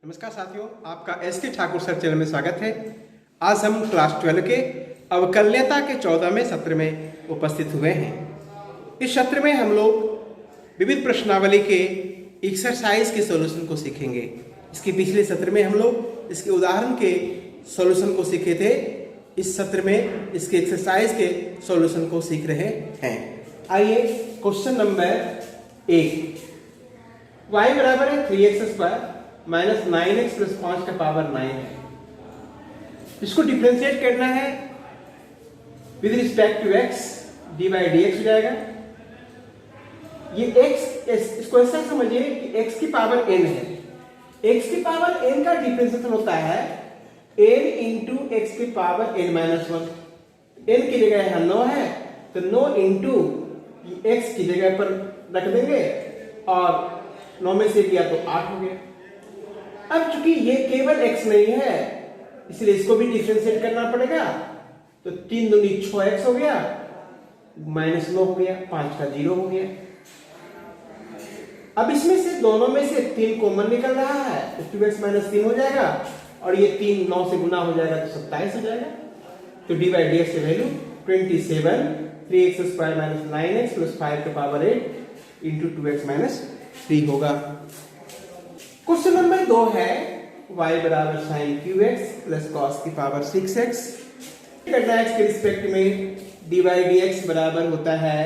नमस्कार साथियों, आपका एस.के. ठाकुर सर चैनल में स्वागत है। आज हम क्लास 12 के अवकलनीयता के 14वें सत्र में उपस्थित हुए हैं। इस सत्र में हम लोग विविध प्रश्नावली के एक्सरसाइज के सॉल्यूशन को सीखेंगे। इसके पिछले सत्र में हम लोग इसके उदाहरण के सॉल्यूशन को सीखे थे। इस सत्र में इसके एक्सरसाइज के सॉल्यूशन को सीख रहे हैं। आइए क्वेश्चन नंबर 1, y बराबर है 3x² माइनस 9x प्लस 5 का पावर 9 है। इसको डिफ्रेंशिएट करना है with respect to x, dy dx हो जाएगा। ये x, इसको ऐसा समझिए कि x की पावर n है। x की पावर n का डिफ्रेंशिएशन होता है n इंटू x की पावर n माइनस 1। n की जगह यहाँ 9 है तो 9 इंटू x की जगह पर रख देंगे और 9 में से किया तो 8 हो गया। अब चूंकि ये केवल x नहीं है इसलिए इसको भी डिफरेंशिएट करना पड़ेगा। तो 3 दूनी 6x हो गया, माइनस 9 हो गया, 5 का 0 हो गया। अब इसमें से दोनों में से 3 कॉमन निकल रहा है तो 2x माइनस 3 हो जाएगा और ये 3 9 से गुना हो जाएगा तो 27 हो जाएगा। तो dy dx की value 27 3x² minus 9x plus 5 के पावर 8 इंटू 2x माइनस 3 होगा। क्वेश्चन नंबर 2 है y बराबर साइन qx प्लस कॉस की पावर 6x। करना है x के रिस्पेक्ट में dy dx बराबर होता है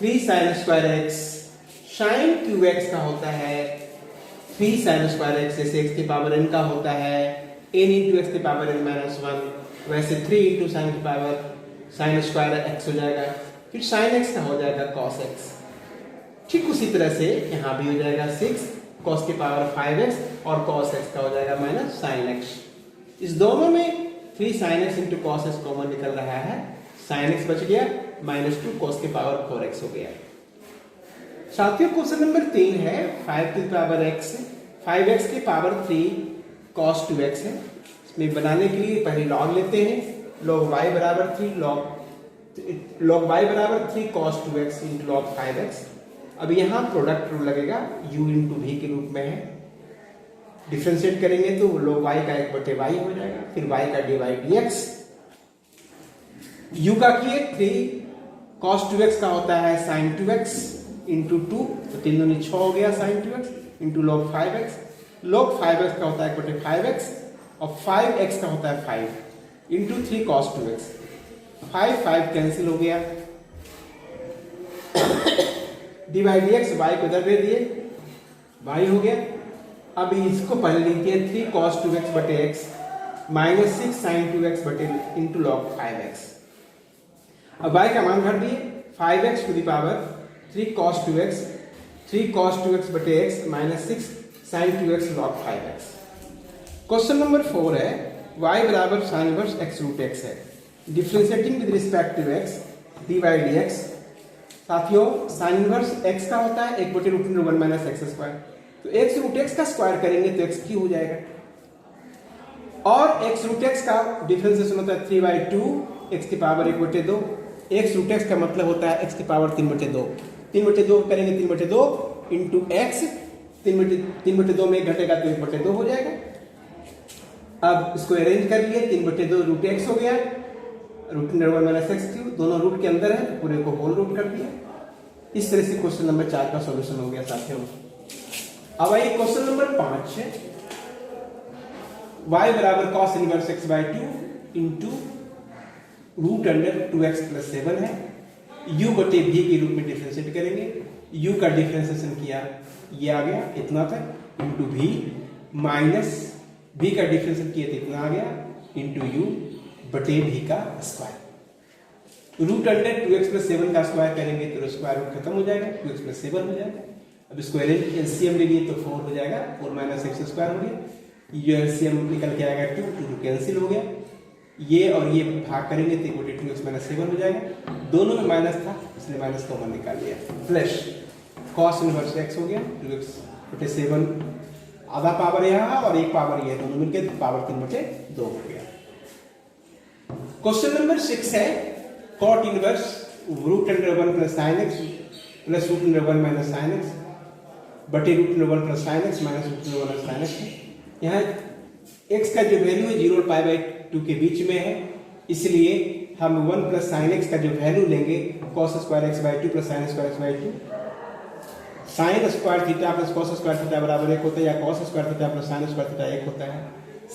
3 sin square x। Sine qx का होता है 3 sin स्क्वायर x, जैसे x की पावर n का होता है n इंटू x की पावर n माइनस 1, वैसे 3 इंटू साइन की पावर साइन स्क्वायर x हो जाएगा। फिर साइन x का हो जाएगा cos x। ठीक उसी तरह से यहाँ भी हो जाएगा 6 cos की पावर 5x और cos x का हो जाएगा माइनस sin x। इस दोनों में 3 sin x into cos x common निकल रहा है, sin x बच गया, माइनस 2 cos की पावर 4x हो गया। साथियों क्वेश्चन नंबर 3 है 5 की पावर x, 5x की पावर 3 cos 2x है। इसमें बनाने के लिए पहले लॉग लेते हैं। log y बराबर 3 log y बराबर 3 cos 2x into log 5x। अब यहाँ प्रोडक्ट रूल लगेगा, u इंटू v के रूप में है। डिफ्रेंशिएट करेंगे तो log y का 1/y हो जाएगा, फिर y का dy dx। u का किए 3 cos 2x का होता है sin 2x इंटू 2, तो 3 दूनी 6 हो गया sin 2x into log 5x। log 5x का होता है 1/5x और 5x का होता है 5 इंटू 3 cos 2x। 5 कैंसिल हो गया। dy dx y को इधर दे दिए, y हो गया। अब इसको पहले लिखिए 3 cos 2x बटे x माइनस 6 sin 2x बटे इंटू log 5x। अब y का मान भर दिए 5x to the power 3 cos 2x बटे x minus 6 sin 2x log 5x। Question number 4 है y बराबर sine inverse x root x है। Differentiating with respect to x dy dx। साथियों साइन इनवर्स x का होता है 1/√1 माइनस x²। तो x root x का स्क्वायर करेंगे तो x क्यूब हो जाएगा और x रूट x का डिफरेंशिएशन होता है 3/2 x की पावर 1/2। x रूट x का मतलब होता है x की पावर 3/2। 3/2 करेंगे 3/2 इंटू x, 3/2 में घटेगा तो 1/2 हो जाएगा। अब इसको अरेंज कर लिए, 3/2 रूट x हो गया, √1 माइनस x3, दोनों रूट के अंदर है, पूरे को होल रूट कर दिया। इस तरह से क्वेश्चन नंबर 4 का सॉल्यूशन हो गया साथियों। अब आइए क्वेश्चन नंबर 5 है y बराबर cos inverse x/2 into √2x plus 7 है। u बटे v के रूप में डिफरेंशिएट करेंगे। u का डिफरेंशिएशन किया, ये आ गया इतना तक इंटू v माइनस v का डिफरेंशिएट किया तो इतना आ गया इंटू u बटे v का स्क्वायर। √2x प्लस 7 का स्क्वायर करेंगे तो स्क्वायर रूट खत्म हो जाएगा, 2x प्लस 7 हो जाएगा। अब इसको एलसीएम ले लिए तो 4 हो जाएगा, 4 माइनस x² हो गया। ये एलसीएम निकल के आएगा 2 कैंसिल हो गया। ये और ये भाग करेंगे तो 2x माइनस 7 हो जाएगा। दोनों में माइनस था इसलिए माइनस कॉमन निकाल लिया, प्लस cos इनवर्स x हो गया 2x बटे 7, आधा पावर यहाँ और एक पावर ये, दोनों मिलकर पावर 3/2 हो गया। क्वेश्चन नंबर 6 है cot inverse √1 plus sin x plus √1 minus sin x बटे √1 plus sin x minus √1 sin x। यहाँ x का जो वैल्यू है 0 और पाई बाई 2 के बीच में है, इसलिए हम 1 प्लस साइन एक्स का जो वैल्यू लेंगे cos square x by 2 plus sine square x by 2, sine square theta plus cos square theta बराबर 1 होता है, या cos square theta plus sine square theta 1 होता है।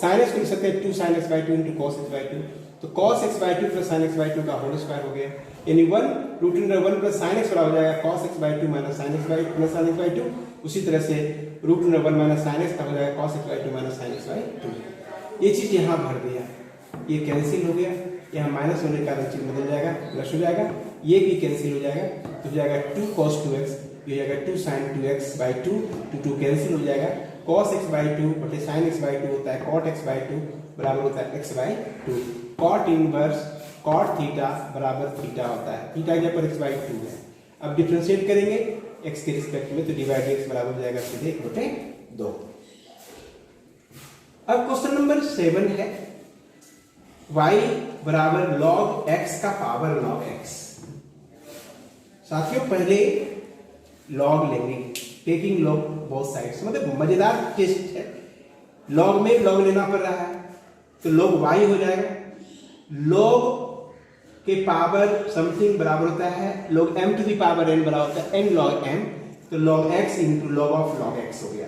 साइन एक्स को लिख सकते हैं 2 sine x by 2 into cos x by 2, तो cos x by 2 plus sine x by 2 का होल स्क्वायर हो गया, यानी 1 root under 1 plus sine x बराबर हो जाएगा cos x by 2 minus sine x by plus sine x by 2। उसी तरह से root under 1 minus sine x का हो जाएगा cos x by 2 minus sine x by 2। ये चीज यहाँ भर दिया, ये कैंसिल हो गया, यहाँ माइनस होने का चिन्ह बदल जाएगा, प्लस हो जाएगा, ये भी कैंसिल हो जाएगा, तो हो जाएगा 2 cos 2x, ये हो जाएगा 2 sin 2x बाई 2, 2 कैंसिल हो जाएगा, cos x बाई 2 बटे sin x बाई 2 होता है cot x बाई 2 बराबर होता है x by 2। cot inverse cot theta बराबर थीटा होता है, थीटा के पर x बाई 2 है। अब डिफरेंशिएट करेंगे x के रिस्पेक्ट में, तो डिवाइड x बराबर हो जाएगा सीधे 1 बटे 2। अब क्वेश्चन नंबर 7 है y बराबर log x का पावर log x। साथियों पहले log लेंगे, टेकिंग log बोथ साइड्स, मतलब मजेदार टेस्ट है। log में log लेना पड़ रहा है, तो log y हो जाएगा, log के पावर समथिंग बराबर होता है log m to the power n बराबर होता है n log m, तो log x into log of log x हो गया।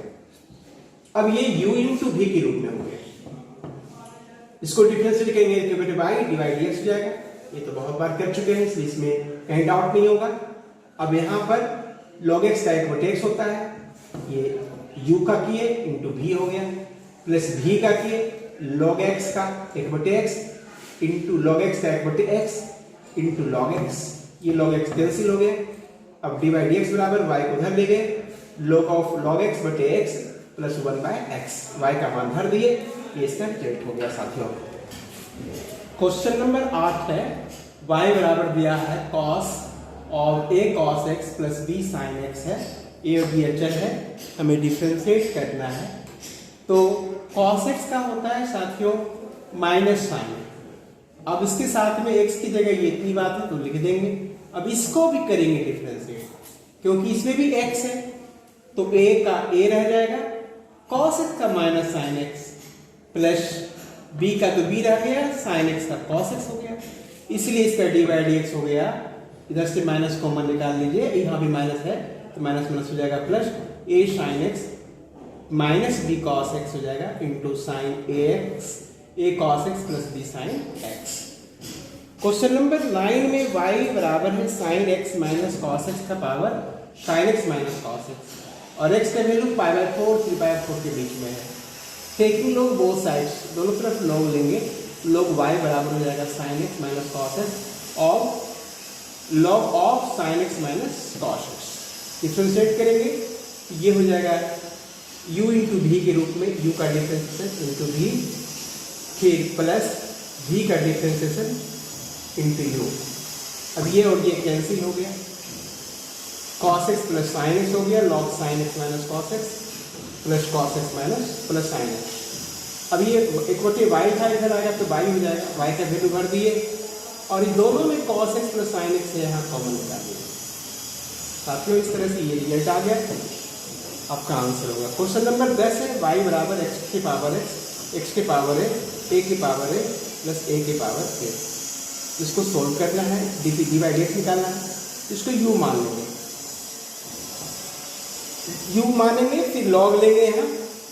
अब ये u इंटू v के रूप में हो गया, इसको डिफरेंशिएट करेंगे तो बेटे y डिवाइड dx हो जाएगा। ये तो बहुत बार कर चुके हैं, इसलिए इसमें कहीं डाउट नहीं होगा। अब यहाँ पर log x का 1/x होता है, ये u का किए इंटू v हो गया, प्लस v का किए log x का 1/x इंटू log x का 1/x इंटू log x, ये log x कैंसिल हो गया। अब डिवाइड dx बराबर y को उधर ले गए, log ऑफ log x बटे x प्लस 1/x, y का मान भर दिए, ये इसका रिजल्ट हो गया साथियों। क्वेश्चन नंबर 8 है y बराबर दिया है cos और a cos x प्लस b sin x है, a और b अचर है, हमें डिफरेंशिएट करना है। तो cos x का होता है साथियों माइनस साइन, अब इसके साथ में x की जगह ये इतनी बात है तो लिख देंगे। अब इसको भी करेंगे डिफरेंशिएट, क्योंकि इसमें भी x है, तो a का a रह जाएगा, cos x का माइनस साइन x प्लस b का तो b रह गया, sin x का cos x हो गया, इसलिए इसका डी बाई डी एक्स हो गया। इधर से माइनस कॉमन निकाल लीजिए, यहाँ भी माइनस है तो माइनस माइनस हो जाएगा plus a sin x minus b cos x हो जाएगा into sine a cos x प्लस b sin x। Question number 9 में y बराबर है sin x minus cos x का power sin x minus cos x, और x का value pi by 4 3 by 4 के बीच में है। टेकिंग लोग बोथ साइड्स, दोनों तरफ log लेंगे, log y बराबर हो जाएगा sin x minus cos x और log of sin x minus cos x। Differentiate करेंगे, ये हो जाएगा u इंटू v के रूप में, u का डिफरेंशिएशन इंटू v, फिर प्लस v का डिफरेंशिएशन इंटू u। अब ये और ये कैंसिल हो गया, cos x plus sin x हो गया, log sin x minus cos x plus cos x minus plus sin x। अब ये एक बटे y था, इधर आएगा तो y हो जाएगा, y का वैल्यू भर दिए, और इन दोनों में cos x plus sin x से यहाँ कॉमन निकाल दिया। साथियों इस तरह से ये रिजल्ट आ गया, आपका आंसर होगा। क्वेश्चन नंबर 10 है y बराबर x के पावर x के पावर a के पावर a प्लस a के पावर a। इसको सोल्व करना है, डी बाई डी एक्स निकालना है, इसको u मान लेंगे, u मानेंगे, फिर log लेंगे यहाँ,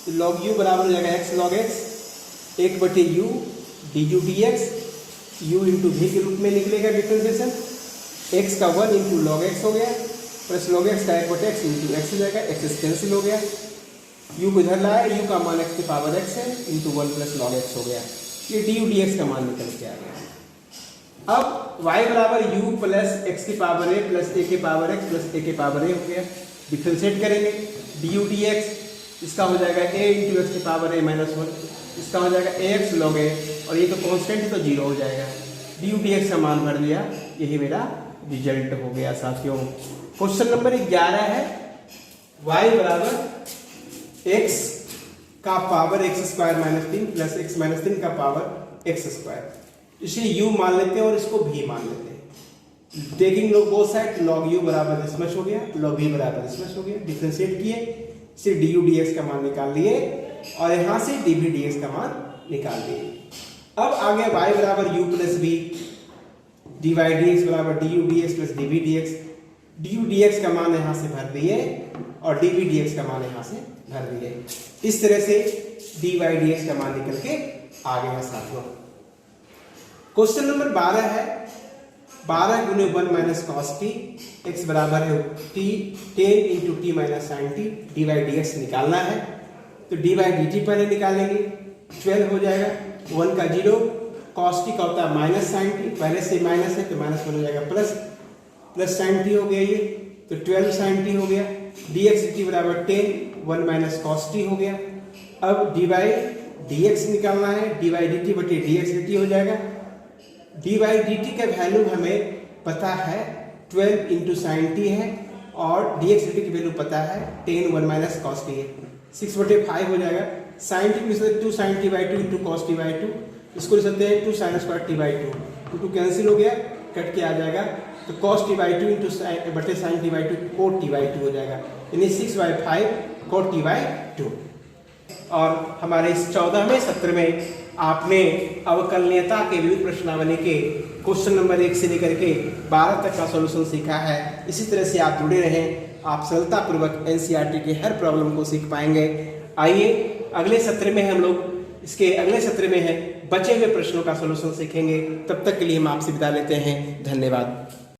तो log u बराबर हो जाएगा x log x 1 बटे u du dx, u into v के रूप में निकलेगा डिफरेंशिएशन, x का 1 इंटू log x हो गया, प्लस log x का 1 बटे x इंटू x हो जाएगा, x कैंसिल हो गया, u को इधर लाया, u का मान x के पावर x है इंटू 1 प्लस log x हो गया, ये du dx का मान निकल के आ गया। अब y बराबर u प्लस x की पावर a प्लस a के पावर x प्लस a के पावर a हो गया। डिफरेंशिएट करेंगे, du dx, इसका हो जाएगा a इंटू एक्स की पावर a माइनस 1, इसका हो जाएगा ax log a, और ये तो कांस्टेंट है तो 0 हो जाएगा। du dx का मान भर दिया, यही मेरा रिजल्ट हो गया साथियों। क्वेश्चन नंबर 11 है y बराबर x का power x square minus 3 plus x minus 3 का पावर x स्क्वायर, इसे u मान लेते हैं और इसको v मान लेते हैं। टेकिंग लोग बोथ साइड, log u बराबर दिस मच हो गया, log v बराबर दिस मच हो गया। डिफरेंशिएट किए, सिर्फ du dx का मान निकाल लिए, और यहाँ से डी वी डी एक्स का मान निकाल दिए। अब आ गया y बराबर u plus b, d y d x बराबर d u d x plus d v d x. D u d x का मान यहाँ से भर दिए और डी वी डी एक्स का मान यहाँ से भर दिए। इस तरह से डी वाई डी एक्स का मान निकल के आ गया साथियों। क्वेश्चन नंबर 12 है 12 गुने 1 माइनस कॉस टी एक्स बराबर है t 10 into t minus sine t, d y d x निकालना है। तो डी वाई डी टी पहले निकालेंगे, 12 हो जाएगा, 1 का 0, कॉस टी का होता है माइनस साइन टी, पहले से माइनस है तो माइनस 1 हो जाएगा प्लस साइन टी हो गया ये, तो 12 साइन टी हो गया। डी एक्स डी टी बराबर 10 1 माइनस कॉस टी हो गया। अब डी वाई डी एक्स निकालना है, डी वाई डी टी बटे डी एक्स डी टी हो जाएगा। डी वाई डी टी का वैल्यू हमें पता है 12 इंटू साइन टी है और डी एक्स डी टी की वैल्यू पता है 10 1 माइनस कॉस टी है, 6 बटे 5 हो जाएगा। साइन टी लिख सकते 2 sine t by 2 into cos t by 2, इसको लिख सकते हैं 2 sine square t by 2, 2 cancel हो गया, कट के आ जाएगा। तो कॉस टी बाई 2 इंटू बटे sine t by 2 cot t by 2 हो जाएगा, यानी 6/5 कोट टी बाई 2। और हमारे इस 14वें सत्र में आपने अवकलनीयता के विविध प्रश्नावली के क्वेश्चन नंबर 1 से लेकर के 12 तक का सॉल्यूशन सीखा है। इसी तरह से आप जुड़े रहें, आप सरलतापूर्वक एनसीईआरटी के हर प्रॉब्लम को सीख पाएंगे। आइए अगले सत्र में हम लोग इसके अगले सत्र में है बचे हुए प्रश्नों का सॉल्यूशन सीखेंगे। तब तक के लिए हम आपसे विदा लेते हैं। धन्यवाद।